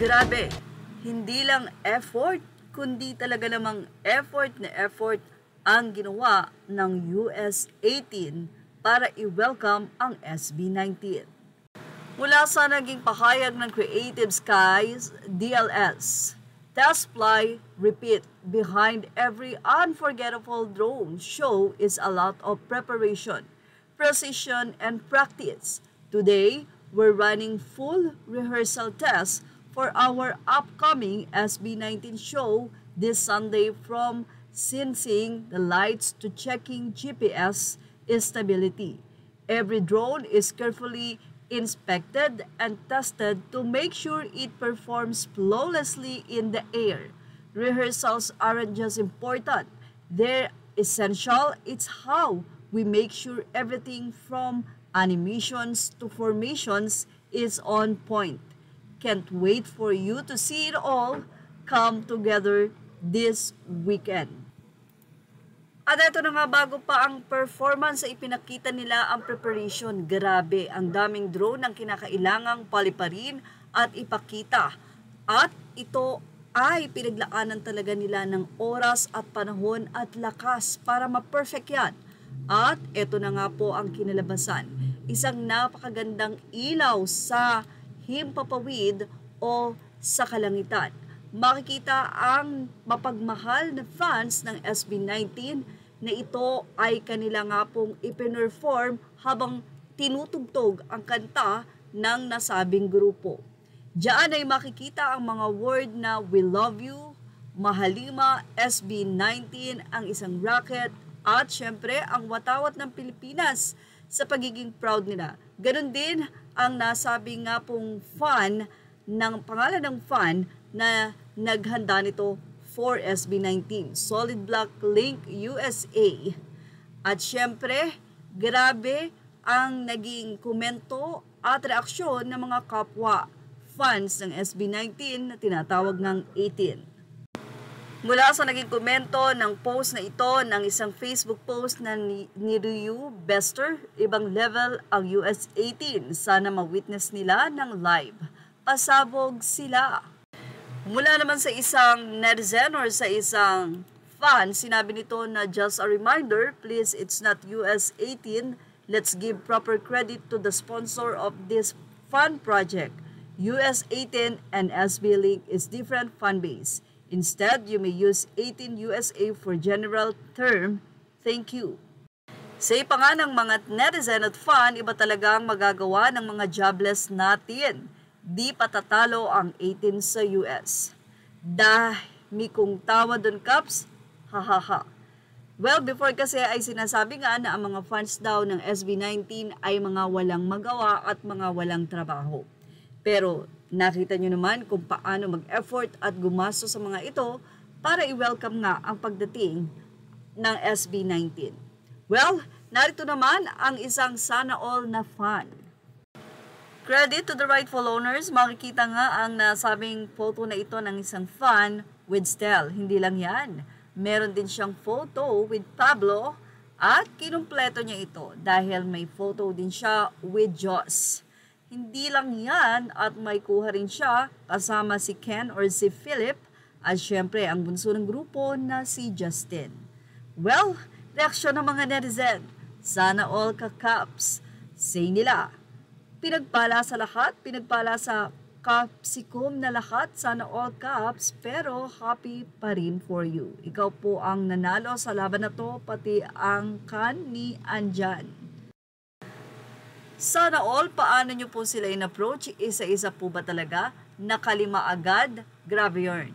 Grabe, hindi lang effort, kundi talaga namang effort na effort ang ginawa ng US 18 para i-welcome ang SB19. Mula sa naging pahayag ng Creative Skies DLS, test fly, repeat, behind every unforgettable drone show is a lot of preparation, precision, and practice. Today, we're running full rehearsal tests for our upcoming SB19 show this Sunday, from sensing the lights to checking GPS stability. Every drone is carefully inspected and tested to make sure it performs flawlessly in the air. Rehearsals aren't just important, they're essential. It's how we make sure everything from animations to formations is on point. Can't wait for you to see it all come together this weekend. At ito na nga, bago pa ang performance ay ipinakita nila ang preparation. Grabe, ang daming drone ang kinakailangang paliparin at ipakita. At ito ay pinaglaanan talaga nila ng oras at panahon at lakas para ma-perfect yan. At ito na nga po ang kinalabasan. Isang napakagandang ilaw sa himpapawid o sa kalangitan. Makikita ang mapagmahal na fans ng SB19 na ito ay kanila nga pong ipinerform habang tinutugtog ang kanta ng nasabing grupo. Diyan ay makikita ang mga word na "We love you", "Mahalima", SB19, ang isang rocket, at syempre ang watawat ng Pilipinas sa pagiging proud nila. Ganon din ang nasabi nga pong fan ng pangalan ng fan na naghanda nito for SB19, Solid Block Link USA. At syempre, grabe ang naging komento at reaksyon ng mga kapwa fans ng SB19 na tinatawag ng 18. Mula sa naging komento ng post na ito ng isang Facebook post na ni Ryu Bester, ibang level ang US 18. Sana ma-witness nila ng live. Pasabog sila. Mula naman sa isang netizen or sa isang fan, sinabi nito na just a reminder, please, it's not US 18. Let's give proper credit to the sponsor of this fun project. US 18 and SB Link is different fan base. Instead, you may use 18 USA for general term. Thank you. Sa pa nga ng mga netizen at fan, iba talaga ang magagawa ng mga jobless natin. Di patatalo ang 18 sa US. Dahil kung tawa dun, Caps, hahaha. Well, before kasi ay sinasabi nga na ang mga fans daw ng SB19 ay mga walang magawa at mga walang trabaho. Pero nakita nyo naman kung paano mag-effort at gumasto sa mga ito para i-welcome nga ang pagdating ng SB19. Well, narito naman ang isang sana all na fan. Credit to the rightful owners, makikita nga ang nasabing photo na ito ng isang fan with Stel. Hindi lang yan, meron din siyang photo with Pablo at kinumpleto niya ito dahil may photo din siya with Joss. Hindi lang yan at may kuha rin siya kasama si Ken or si Philip at syempre ang bunso ng grupo na si Justin. Well, reaksyon ng mga netizen, sana all ka-Caps. Say nila, pinagpala sa lahat, pinagpala sa Capsicum na lahat, sana all Caps, pero happy pa rin for you. Ikaw po ang nanalo sa laban na to, pati ang kan ni Anjan. Sana all, paano nyo po sila in-approach? Isa-isa po ba talaga? Nakalima agad? Grabe yun.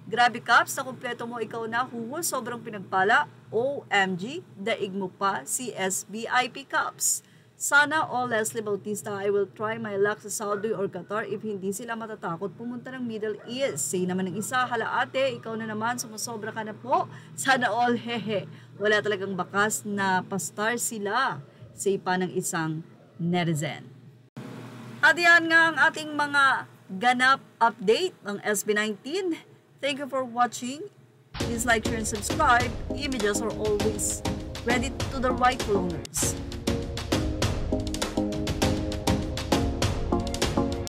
Grabe, Caps, na kumpleto mo, ikaw na, huhul, sobrang pinagpala. OMG, daig mo pa si SBIP Caps. Sana all, Leslie Bautista, I will try my luck sa Saudi or Qatar if hindi sila matatakot pumunta ng Middle East. Say naman ng isa, hala ate, ikaw na naman, sumusobra ka na po. Sana all, hehe. Wala talagang bakas na pastar sila. Say pa ng isang netizen. At yan nga ang ating mga ganap update ng SB19. Thank you for watching. Please like, share, and subscribe. Images are always credit to the rightful owners.